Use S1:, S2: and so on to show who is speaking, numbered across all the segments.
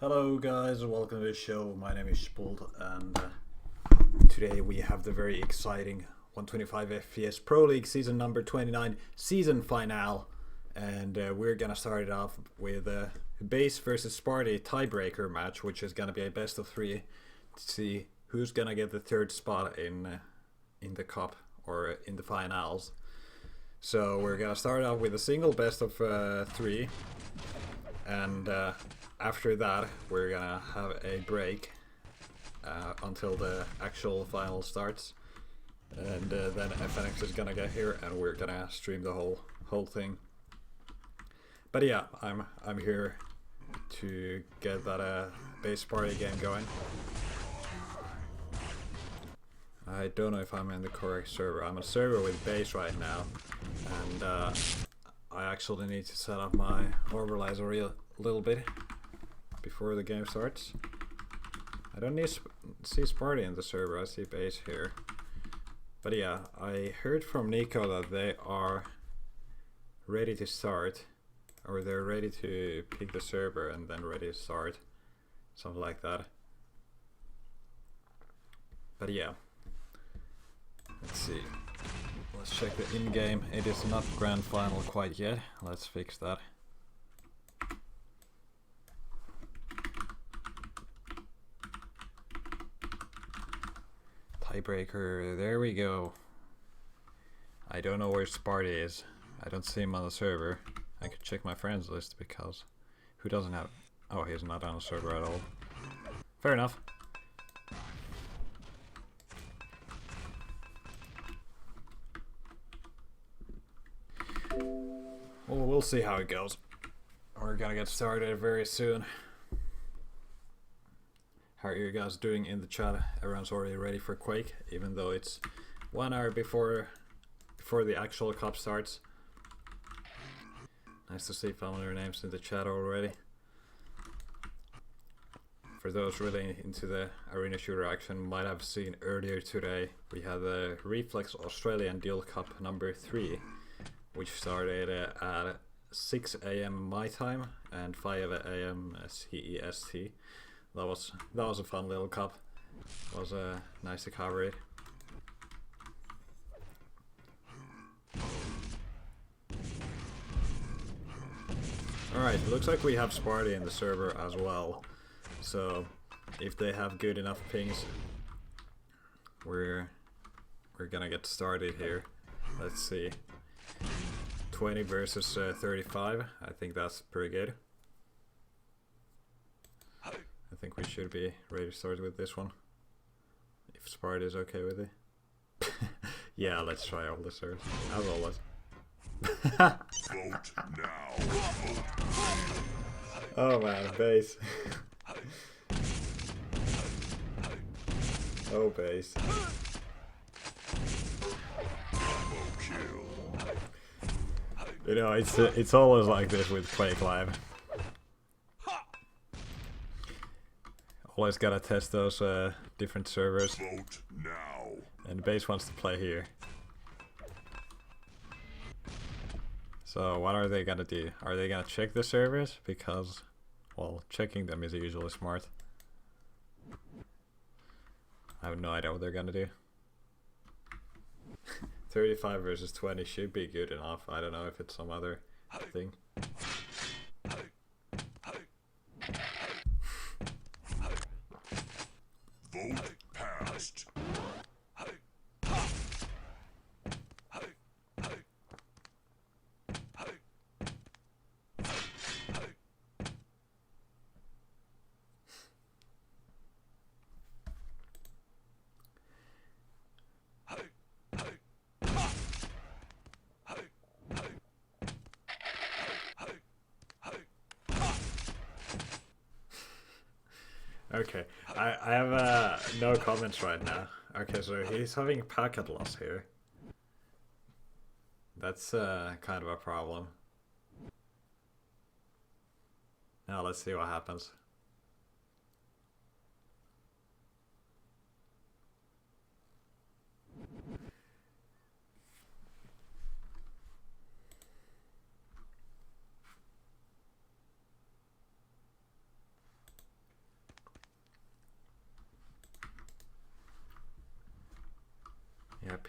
S1: Hello guys, welcome to the show. My name is Spult and today we have the very exciting 125 FPS Pro League season number 29 season finale, and we're gonna start it off with a Base versus Sparty tiebreaker match, which is gonna be a best of three to see who's gonna get the third spot in the cup or in the finals. So we're gonna start off with a single best of three, and after that we're gonna have a break until the actual final starts, and then FNX is gonna get here and we're gonna stream the whole thing. But yeah, I'm here to get that base party game going. I don't know if I'm in the correct server. I'm a server with base right now, and I actually need to set up my overlays a little bit before the game starts. I don't see Sparty in the server, I see base here. But yeah, I heard from Nico that they are ready to start, or they're ready to pick the server and then ready to start, something like that. But yeah, let's see. Let's check the in-game. It is not grand final quite yet. Let's fix that. Tiebreaker, there we go. I don't know where Sparty is. I don't see him on the server. I could check my friends list because who doesn't have... Oh, he's not on the server at all. Fair enough. Well, we'll see how it goes. We're gonna get started very soon. How are you guys doing in the chat? Everyone's already ready for Quake, even though it's 1 hour before the actual cup starts. Nice to see familiar names in the chat already. For those really into the arena shooter action, might have seen earlier today we had the Reflex Australian Deal Cup number 3, which started at 6 AM my time and 5 AM CEST. That was a fun little cup. It was nice to cover it. Alright, it looks like we have Sparty in the server as well. So if they have good enough pings, we're gonna get started here. Let's see. 20 versus 35. I think that's pretty good. I think we should be ready to start with this one. If Sparty is okay with it. Yeah, let's try all the servers, as always. Vote now. Oh man, base. Oh, base. You know, it's always like this with Quake Live. Always gotta test those different servers. Vote now. And base wants to play here. So what are they gonna do? Are they gonna check the servers? Because, well, checking them is usually smart. I have no idea what they're gonna do. 35 versus 20 should be good enough. I don't know if it's some other thing. Vote passed. Okay, I have no comments right now. Okay, so he's having packet loss here. That's kind of a problem. Now let's see what happens.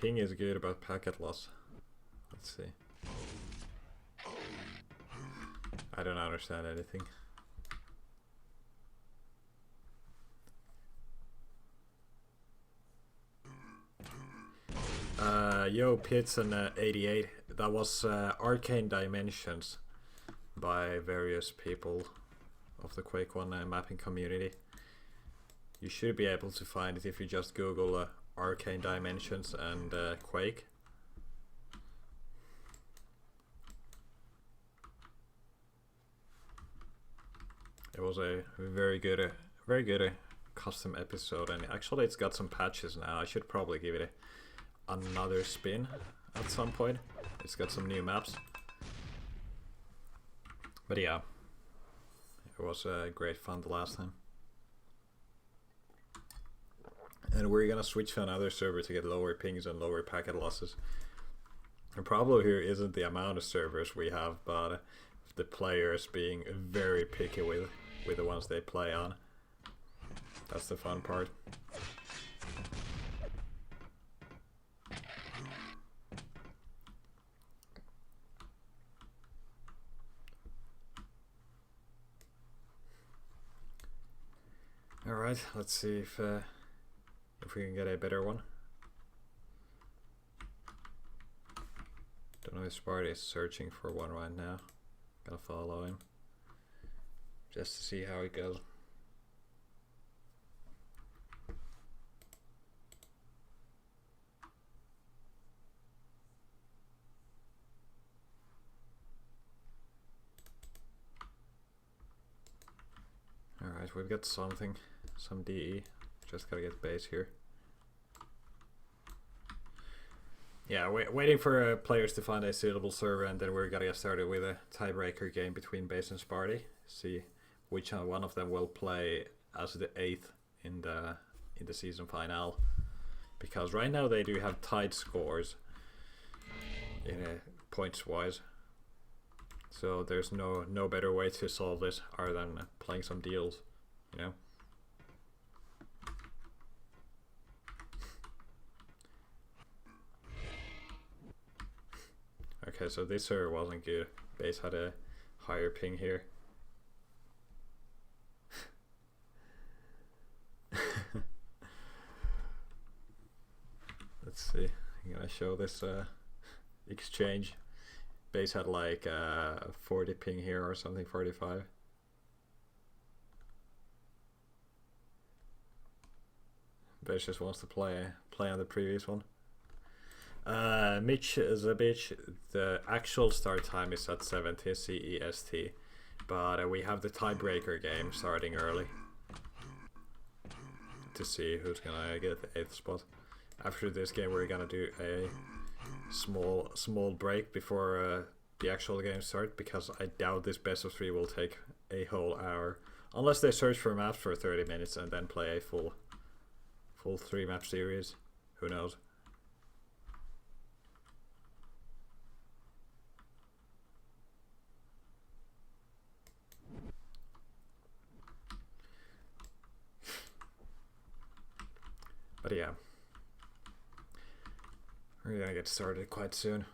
S1: ping is good about packet loss. Let's see. I don't understand anything. Yo, Pits and 88. That was Arcane Dimensions by various people of the Quake 1 mapping community. You should be able to find it if you just Google Arcane Dimensions and Quake. It was a very good custom episode, and actually it's got some patches now. I should probably give it another spin at some point. It's got some new maps. But yeah, it was great fun the last time. And we're gonna switch to another server to get lower pings and lower packet losses. The problem here isn't the amount of servers we have, but the players being very picky with the ones they play on. That's the fun part. Alright, let's see if we can get a better one. Don't know if Sparty is searching for one right now. Gotta follow him just to see how it goes. Alright, we've got something, some DE. Just gotta get base here. Yeah, waiting for players to find a suitable server, and then we're gonna get started with a tiebreaker game between Base and Sparty. See which one of them will play as the 8th in the season final. Because right now they do have tied scores in points wise. So there's no better way to solve this other than playing some deals, you know. Okay, so this server wasn't good. Base had a higher ping here. Let's see. I'm gonna show this exchange. Base had like 40 ping here or something, 45. Base just wants to play on the previous one. Mitch is a bitch. The actual start time is at 70 CEST, but we have the tiebreaker game starting early to see who's gonna get the 8th spot. After this game, we're gonna do a small break before the actual game starts, because I doubt this best of 3 will take a whole hour, unless they search for maps for 30 minutes and then play a full 3 map series. Who knows? But yeah, we're gonna get started quite soon.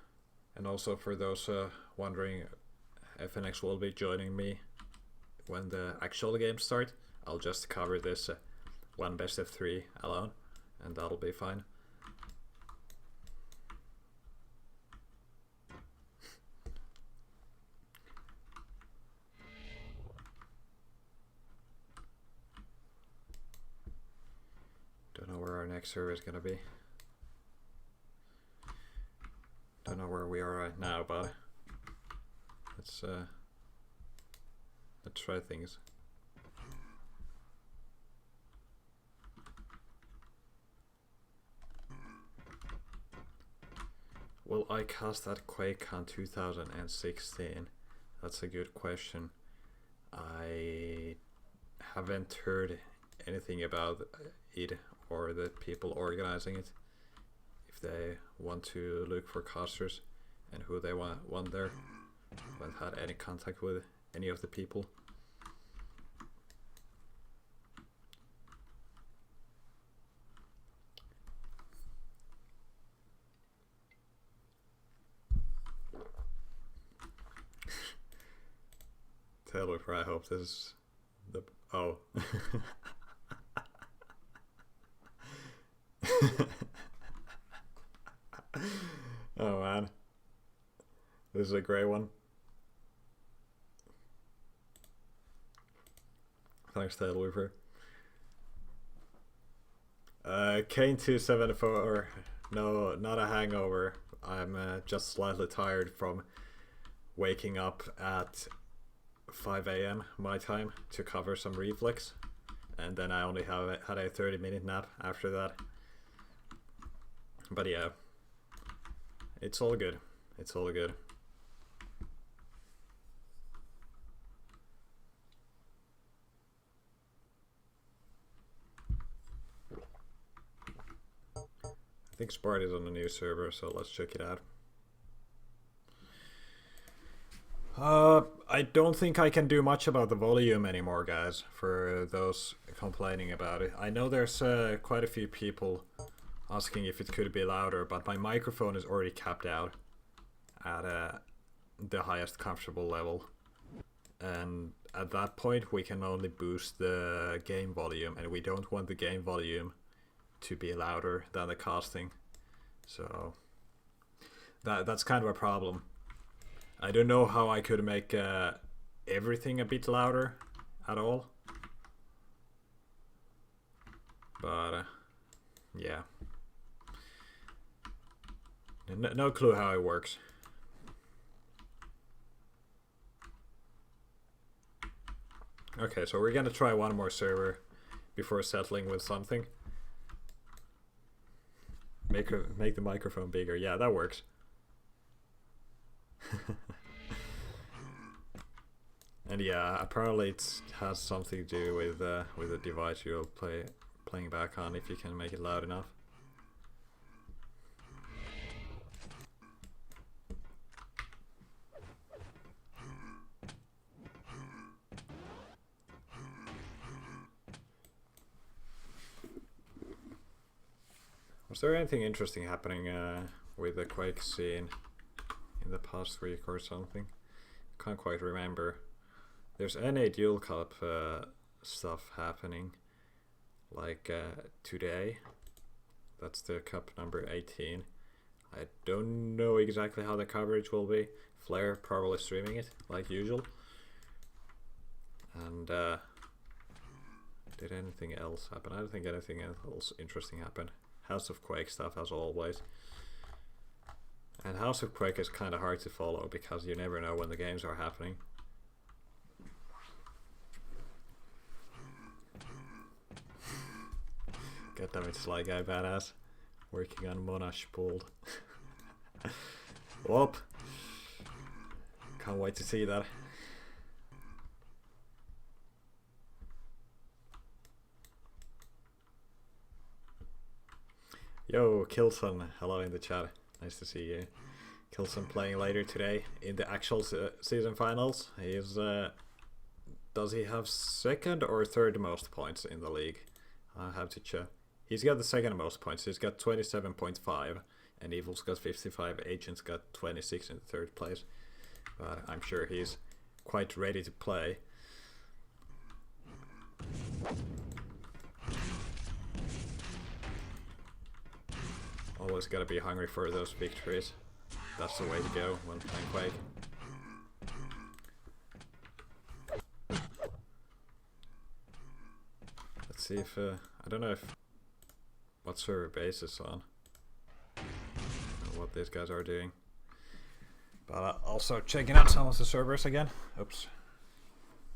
S1: And also for those wondering, FNX will be joining me when the actual games start. I'll just cover this one best of 3 alone, and that'll be fine. Don't know where our next server is gonna be. Don't know where we are right now, but let's try things. Will I cast at QuakeCon 2016? That's a good question. I haven't heard anything about it or the people organizing it. If they want to look for casters and who they want there. I haven't had any contact with any of the people. Tailwiper, I hope this is the... Oh. Oh man. This is a great one. Thanks, Tailwiper. Kane 274. No, not a hangover. I'm just slightly tired from waking up at 5 a.m. my time to cover some reflex, and then I only had a 30-minute nap after that. But yeah, it's all good. It's all good. I think Spart is on a new server, so let's check it out. I don't think I can do much about the volume anymore, guys, for those complaining about it. I know there's quite a few people asking if it could be louder, but my microphone is already capped out at the highest comfortable level. And at that point, we can only boost the game volume, and we don't want the game volume to be louder than the casting. So that's kind of a problem. I don't know how I could make everything a bit louder at all. But yeah. No clue how it works. Okay, so we're gonna try one more server before settling with something. Make the microphone bigger. Yeah, that works. And yeah, apparently it has something to do with the device you're playing back on, if you can make it loud enough. Was there anything interesting happening with the Quake scene in the past week or something? Can't quite remember. There's NA Duel Cup stuff happening, like today. That's the cup number 18. I don't know exactly how the coverage will be. Flare probably streaming it like usual. And did anything else happen? I don't think anything else interesting happened. House of Quake stuff as always. And House of Quake is kind of hard to follow because you never know when the games are happening. God damn it, Sly Guy Badass. Working on Monash Pooled. Whoop. Can't wait to see that. Yo, Kilson, hello in the chat. Nice to see you. Kilson playing later today in the actual season finals. He's does he have second or third most points in the league? I have to check. He's got the second most points. He's got 27.5, and Evil's got 55. Agent's got 26 in third place. But I'm sure he's quite ready to play. Always gotta be hungry for those victories. That's the way to go when playing Quake. Let's see if I don't know what server base is on, or what these guys are doing. But also checking out some of the servers again. Oops,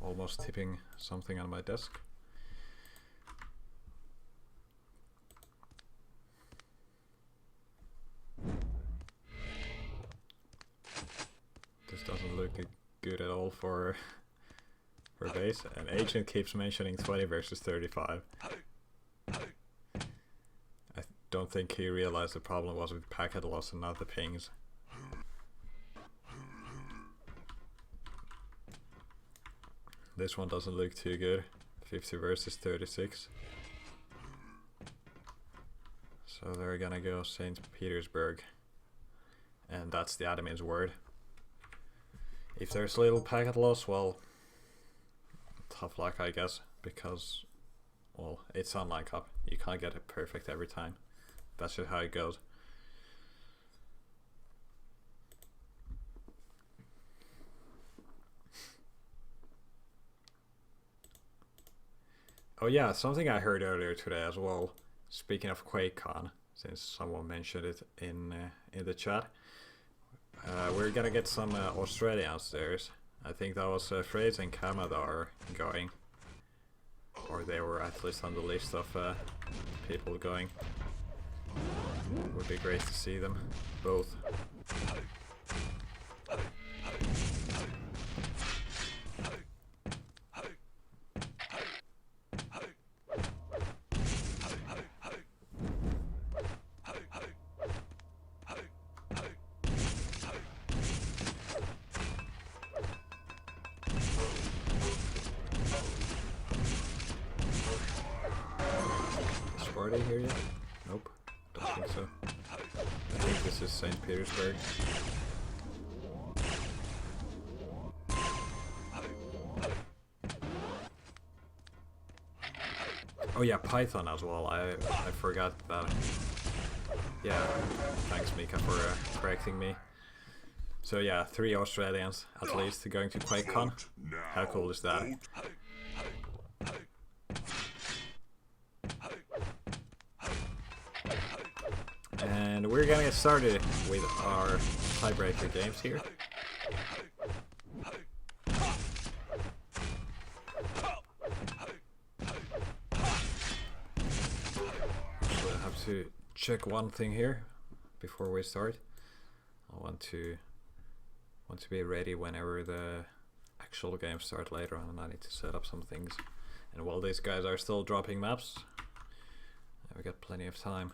S1: almost tipping something on my desk. This doesn't look good at all for base, and Agent keeps mentioning 20 versus 35. I don't think he realized the problem was with packet loss and not the pings. This one doesn't look too good. 50 versus 36. So they're gonna go St. Petersburg. And that's the admin's word. If there's little packet loss, well, tough luck, I guess, because, well, it's online cup. You can't get it perfect every time. That's just how it goes. Oh yeah, something I heard earlier today as well. Speaking of QuakeCon, since someone mentioned it in the chat, we're gonna get some Australians there. I think that was Fraser and Kamadar going, or they were at least on the list of people going. Would be great to see them both. Sparta here yet? Nope, don't think so. I think this is St. Petersburg. Oh yeah, Python as well. I forgot that. Yeah, thanks Mika for correcting me. So yeah, 3 Australians at least going to QuakeCon. How cool is that? And we're gonna get started with our tiebreaker games here. So I have to check one thing here before we start. I want to be ready whenever the actual games start later on, and I need to set up some things. And while these guys are still dropping maps, we got plenty of time.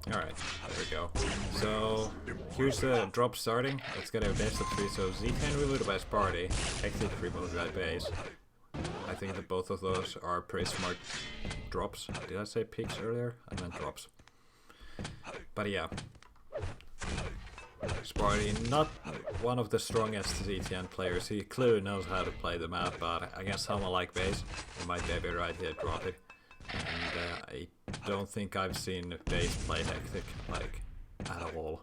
S1: Alright, there we go. So, here's the drop starting. Let's get a best of 3. So, Z10 removed by Sparty, Hectic removed by Base. I think that both of those are pretty smart drops. Did I say picks earlier? I meant drops. But yeah. Sparty, not one of the strongest ZTN players. He clearly knows how to play the map, but against someone like Base, he might be a bit right here, drop it. And I don't think I've seen Base play Hectic, like, at all.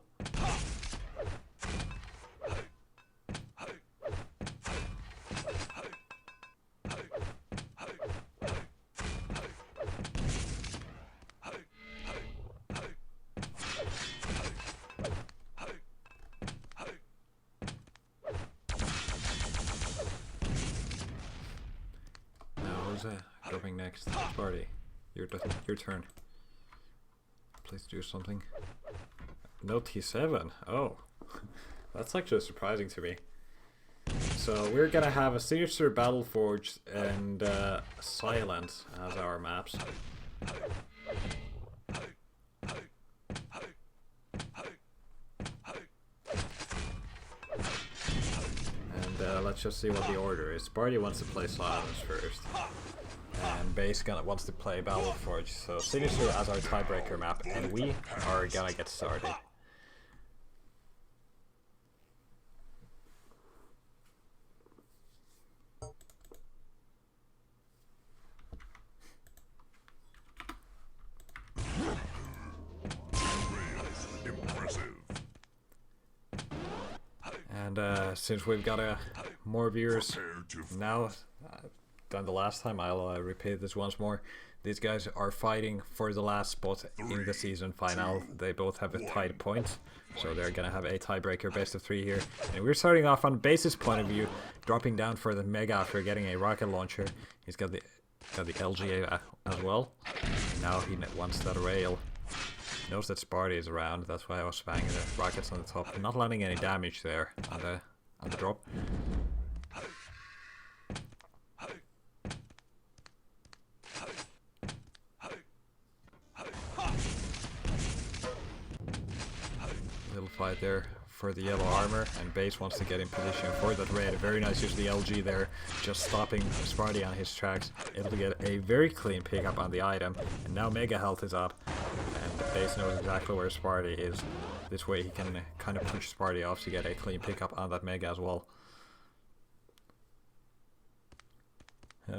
S1: Dropping next. Sparty, your turn. Please do something. No T7. Oh, that's actually surprising to me. So we're gonna have a Sinister, Battleforged, and Silence as our maps. And let's just see what the order is. Sparty wants to play Silence first. And Base wants to play Battleforge, so Sinister as our tiebreaker map, and we are gonna get started. And since we've got more viewers now than the last time, I'll repeat this once more. These guys are fighting for the last spot in the season final. They both have a tied points, so they're gonna have a tiebreaker best of 3 here. And we're starting off on Base's point of view, dropping down for the Mega after getting a rocket launcher. He's got the LGA as well. And now he wants that rail. Knows that Sparty is around. That's why I was spamming the rockets on the top. Not landing any damage there on the drop. Little fight there for the yellow armor, and Base wants to get in position for that raid. Very nice use of the LG there, just stopping Sparty on his tracks, able to get a very clean pickup on the item, and now Mega health is up, and Base knows exactly where Sparty is. This way he can kind of push Sparty off to get a clean pickup on that Mega as well.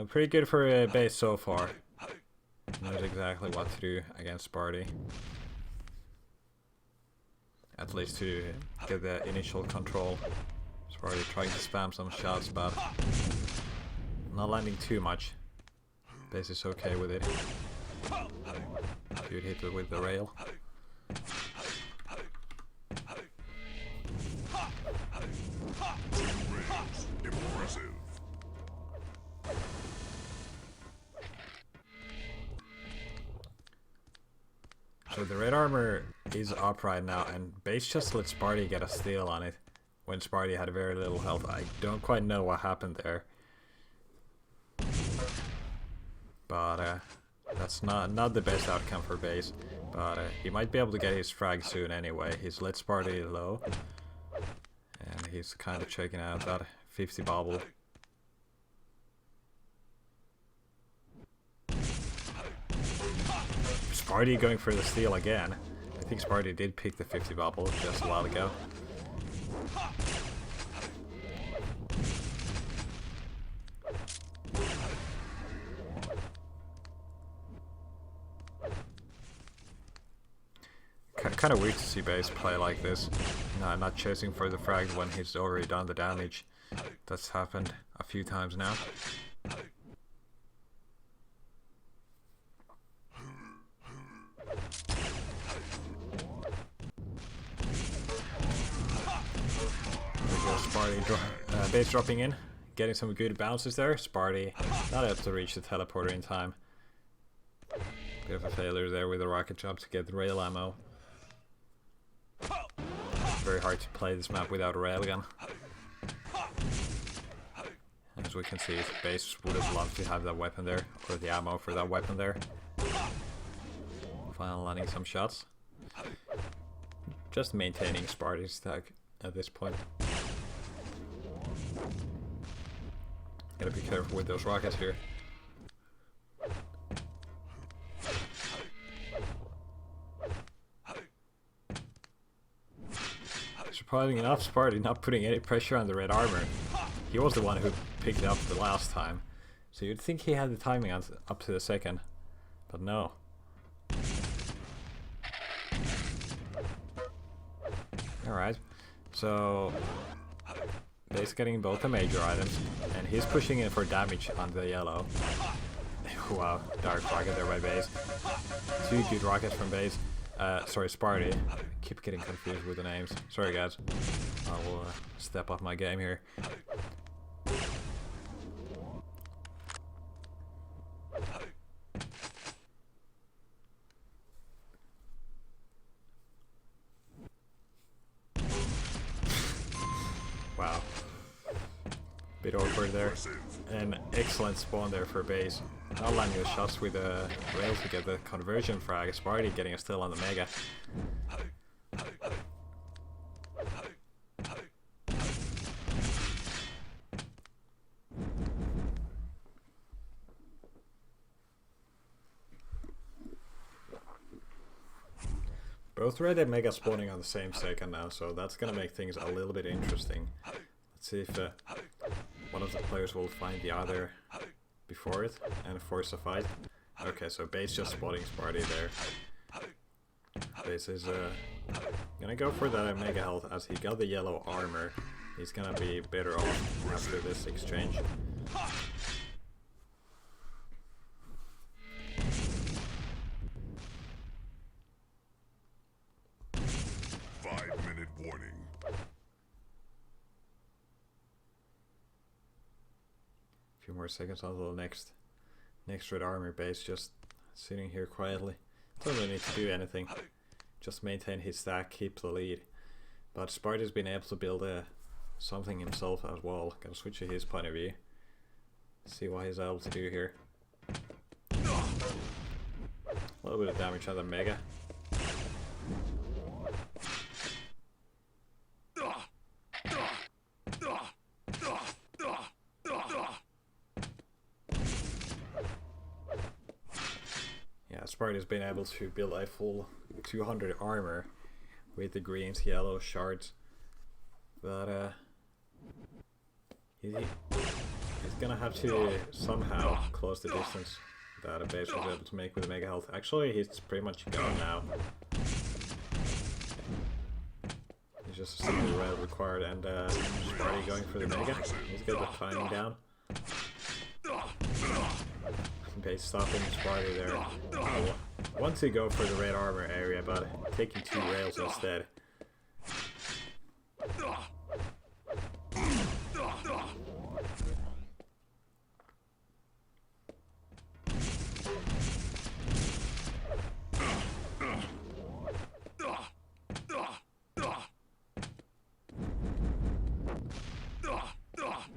S1: Pretty good for base so far. Knows exactly what to do against Sparty. At least to get the initial control. Sparty trying to spam some shots, but not landing too much. Base is okay with it. Dude hit it with the rail.
S2: Impressive.
S1: So the red armor is up right now, and base just let Sparty get a steal on it when Sparty had very little health. I don't quite know what happened there, but that's not the best outcome for base. But he might be able to get his frag soon anyway. He's let Sparty low, and he's kind of checking out that 50 bubble. Sparty going for the steal again. I think Sparty did pick the 50 bubble just a while ago. Kind of weird to see base play like this. No, not chasing for the frag when he's already done the damage. That's happened a few times now. Sparty base dropping in, getting some good bounces there. Sparty not able to reach the teleporter in time. Bit of a failure there with the rocket jump to get the rail ammo. Very hard to play this map without a railgun. As we can see, base would have loved to have that weapon there, or the ammo for that weapon there. Finally landing some shots. Just maintaining Sparty's stack at this point. Gotta be careful with those rockets here. Surprising enough, Sparty not putting any pressure on the red armor. He was the one who picked it up the last time, so you'd think he had the timing on up to the second, but no. Alright, so base getting both the major items, and he's pushing in for damage on the yellow. Wow, dark rocket there by base. Two good rockets from base. Sorry, Sparty. Keep getting confused with the names. Sorry guys. I will step up my game here. Wow. Bit awkward there. An excellent spawn there for base. Not landing the shots with the rail to get the conversion frag. Sparty getting a steal on the mega. Both red and mega spawning on the same second now, so that's gonna make things a little bit interesting. Let's see if one of the players will find the other before it and force a fight. Okay, so base just spotting Sparty there. Base is gonna go for that mega health as he got the yellow armor. He's gonna be better off after this exchange.
S2: 5-minute warning.
S1: Few more seconds until the next red armor base, just sitting here quietly. Doesn't really need to do anything, just maintain his stack, keep the lead. But Sparty's been able to build something himself as well. Gotta switch to his point of view, see what he's able to do here. A little bit of damage on the mega. Sparty's been able to build a full 200 armor with the greens, yellow shards, but he's gonna have to somehow close the distance that a base was able to make with the Mega Health. Actually, he's pretty much gone now. He's just a single rail required, and Sparty going for the Mega. He's got the timing down. Base stopping Sparty there. I want to go for the red armor area, but taking 2 rails instead.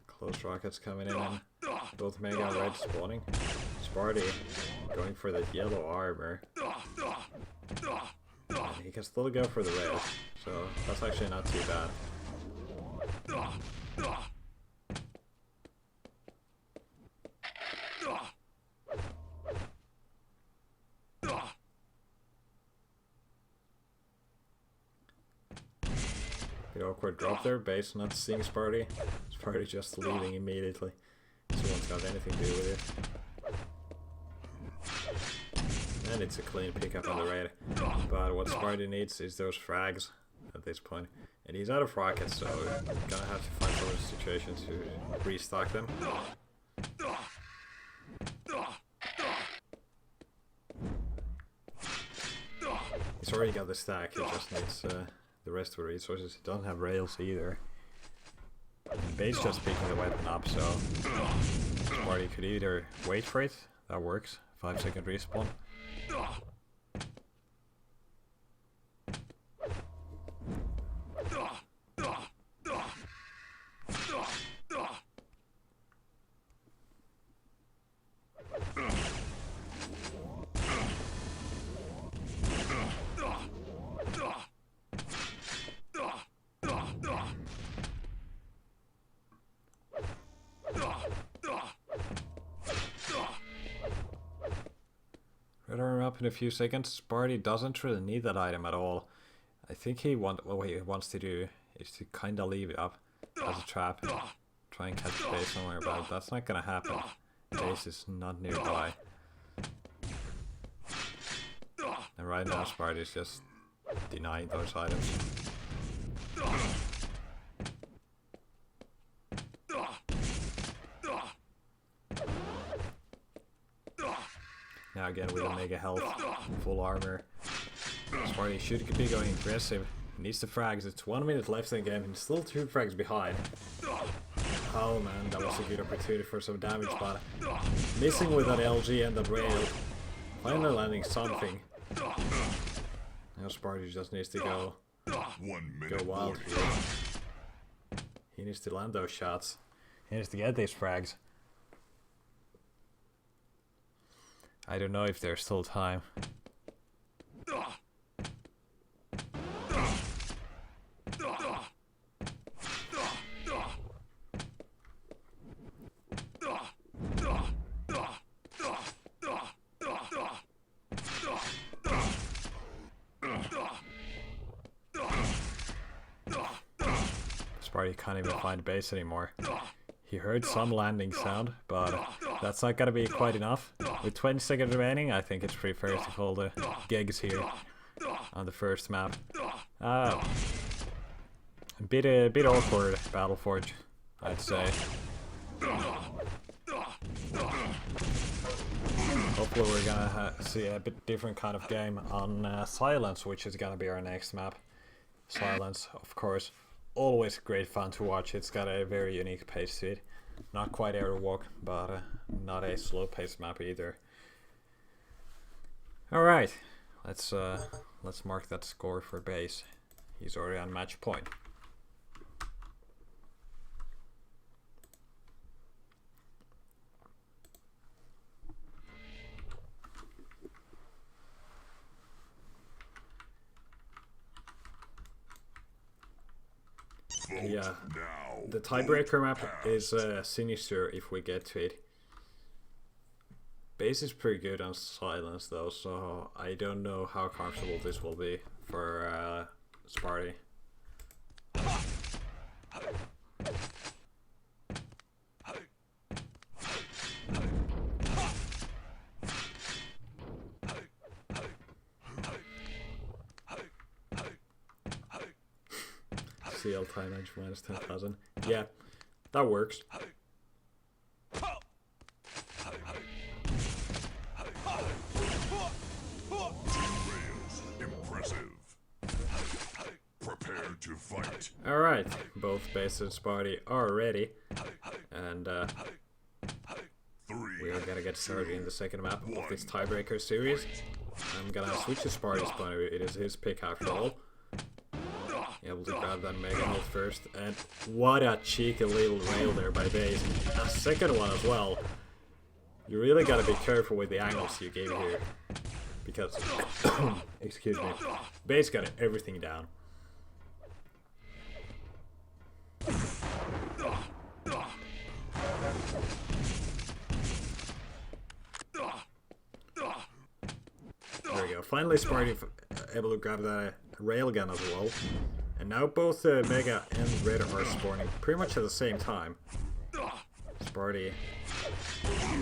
S1: Close rockets coming in, and both Mega and Red spawning. Sparty going for the yellow armor. And he can still go for the red, so that's actually not too bad. Bit awkward drop there, base not seeing Sparty. Sparty just leaving immediately. So one's got anything to do with it. And it's a clean pickup on the red. But what Sparty needs is those frags at this point. And he's out of rockets, so gonna have to find some situation to restock them. He's already got the stack, he just needs the rest of the resources. He doesn't have rails either. Base just picking the weapon up, so Sparty could either wait for it, that works, 5-second respawn. Red armor up in a few seconds. Sparty doesn't really need that item at all. I think what he wants to do is to kinda leave it up as a trap. Try and catch base somewhere, but that's not gonna happen. Base is not nearby. And right now Sparty is just denying those items. Now again with a Mega Health, full armor. Sparty should be going aggressive. He needs the frags. It's 1 minute left in the game and still 2 frags behind. Oh man, that was a good opportunity for some damage, but missing with that LG and the rail. Finally landing something. Now Sparty just needs to go wild here. He needs to land those shots. He needs to get these frags. I don't know if there's still time. Sparty can't even find base anymore. He heard some landing sound, but that's not gonna be quite enough. With 20 seconds remaining, I think it's pretty fair to call the gigs here on the first map. A bit awkward Battleforge, I'd say. Hopefully we're gonna see a bit different kind of game on Silence, which is gonna be our next map. Silence, of course, always great fun to watch. It's got a very unique pace to it. Not quite Airwalk, but not a slow paced map either. Alright, let's mark that score for base. He's already on match point. Yeah, the tiebreaker map is Sinister if we get to it. Base is pretty good on Silence though, so I don't know how comfortable this will be for Sparty. CL time damage minus 10,000. Yeah, that works.
S2: Rails. Impressive. Prepare to fight.
S1: Alright, both Base and Sparty are ready. And we are gonna get started in the second map of this tiebreaker series. I'm gonna switch to Sparty's point of view. It is his pick after all. Able to grab that Mega Health first. And what a cheeky little rail there by Base. A second one as well. You really gotta be careful with the angles you gave here. Because, excuse me, Base got everything down. There we go. Finally, Sparty able to grab that railgun as well. And now both Mega and Red are spawning pretty much at the same time. Sparty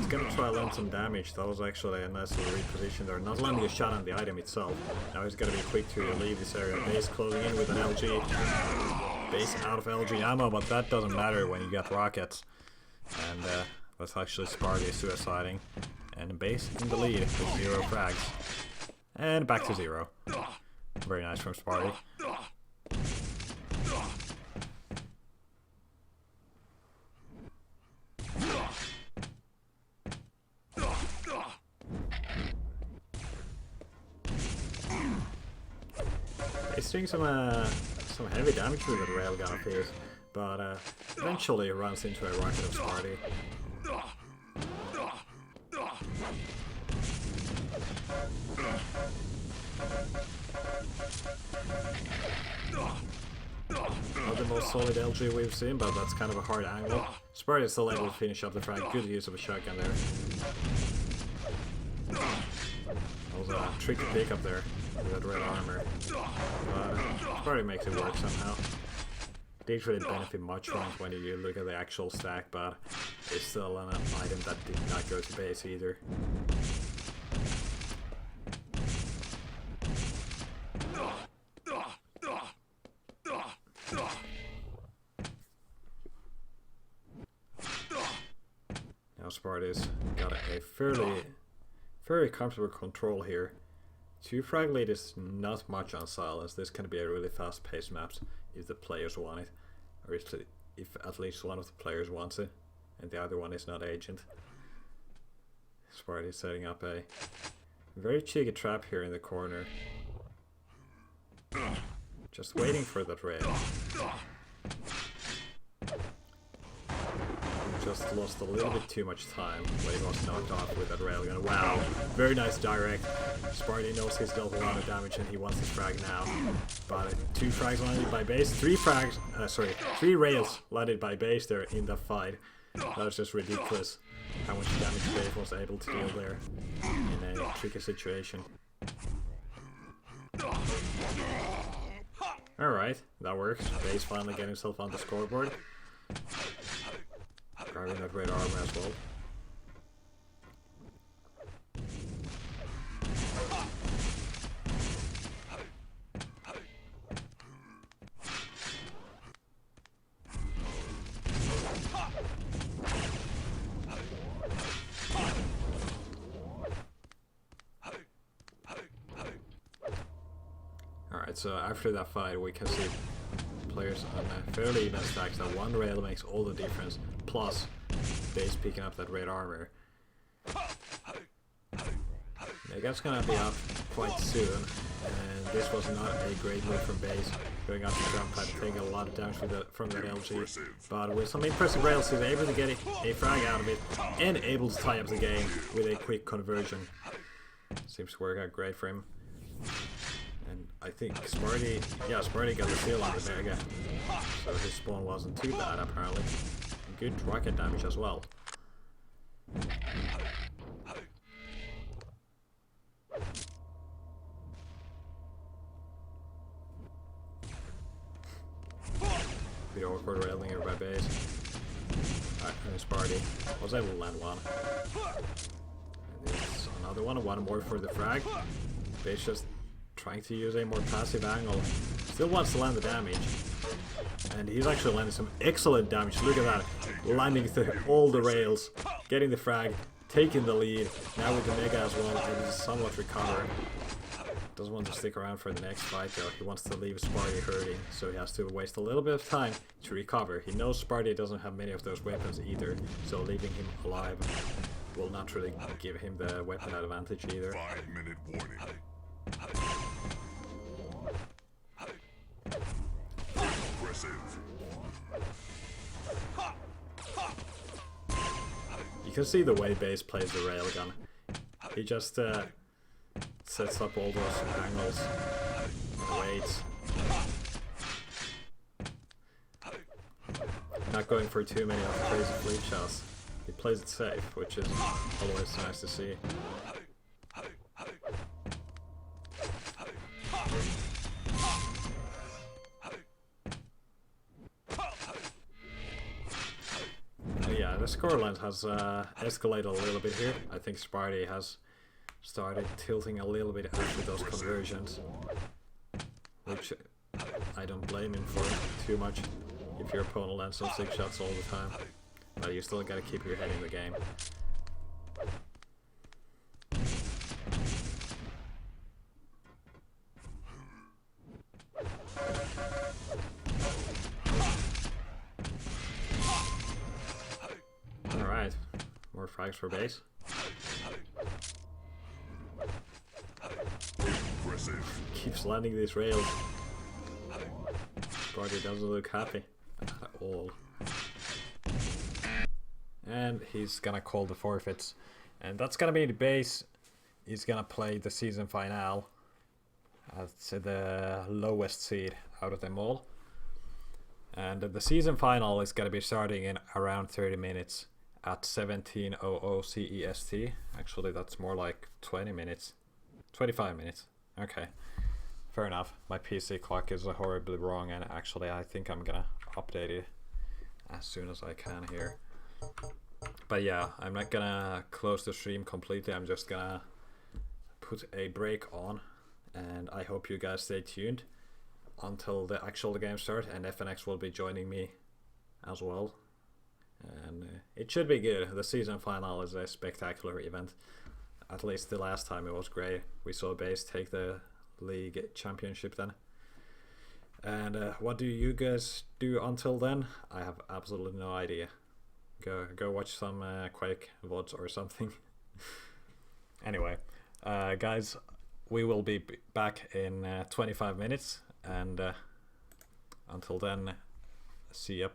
S1: is gonna try to land some damage. That was actually a nice little reposition there. Not landing a shot on the item itself. Now he's gonna be quick to leave this area. Base closing in with an LG. Base out of LG ammo, but that doesn't matter when you got rockets. And that's actually Sparty suiciding. And Base in the lead with 0 frags. And back to 0. Very nice from Sparty. He's doing some heavy damage with the railgun of his, but eventually runs into a rocket of Sparty. Not the most solid LG we've seen, but that's kind of a hard angle. Sparty is still able to finish up the frag. Good use of a shotgun there. That was a tricky pick up there with that red armor. But Sparty makes it work somehow. Didn't really benefit much from it when you look at the actual stack, but it's still an item that did not go to Base either. Now Sparty's got a very comfortable control here. 2 frag lead is not much on silence. This can be a really fast paced map if the players want it, or if at least one of the players wants it and the other one is not agent. Sparty's setting up a very cheeky trap here in the corner. Just waiting for that rail. Just lost a little bit too much time when he was knocked off with that railgun. Wow, very nice direct. Sparty knows he's dealt a lot of damage and he wants his frag now. But 2 frags landed by Base, 3 rails landed by Base there in the fight. That was just ridiculous how much damage Base was able to deal there in a tricky situation. Alright, that works. Base finally getting himself on the scoreboard. Grabbing that red armor as well. Alright, so after that fight we can see players on a fairly even stacks. That one rail makes all the difference, plus Base picking up that red armor. Mega's gonna be up quite soon, and this was not a great move from Base, going up the jump pad, taking a lot of damage from that LG, but with some impressive rails he's able to get a frag out of it, and able to tie up the game with a quick conversion. Seems to work out great for him. And I think Sparty got the steal on the Mega, so his spawn wasn't too bad apparently. Good rocket damage as well. Bit awkward railing here by Base. And Sparty was able to land one. And there's another one more for the frag. Base just trying to use a more passive angle. Still wants to land the damage. And he's actually landing some excellent damage. Look at that. Landing through all the rails. Getting the frag. Taking the lead. Now with the Mega as well. Able to somewhat recover. Doesn't want to stick around for the next fight though. He wants to leave Sparty hurting. So he has to waste a little bit of time to recover. He knows Sparty doesn't have many of those weapons either. So leaving him alive will not really give him the weapon advantage either.
S2: 5-minute warning. Impressive.
S1: You can see the way Base plays the railgun. He just sets up all those angles and waits. Not going for too many of the crazy fleet shots. He plays it safe, which is always nice to see. Yeah, the scoreline has escalated a little bit here. I think Sparty has started tilting a little bit after those conversions, which I don't blame him for too much if your opponent lands some 6 shots all the time. But you still gotta keep your head in the game. Alright, more frags for Base.
S2: Impressive.
S1: Keeps landing these rails. Sparty doesn't look happy at all. And he's gonna call the forfeits. And that's gonna be the Base. He's gonna play the season finale as the lowest seed out of them all. And the season final is gonna be starting in around 30 minutes at 17:00 CEST. Actually, that's more like 20 minutes. 25 minutes. Okay. Fair enough. My PC clock is horribly wrong, and actually I think I'm gonna update it as soon as I can here. But yeah, I'm not gonna close the stream completely. I'm just gonna put a break on, and I hope you guys stay tuned until the actual game start, and FNX will be joining me as well. And it should be good. The season final is a spectacular event. At least the last time it was great. We saw Base take the league championship then. And what do you guys do until then? I have absolutely no idea. Go watch some Quake VODs or something. Anyway, guys, we will be back in 25 minutes. And until then, see ya.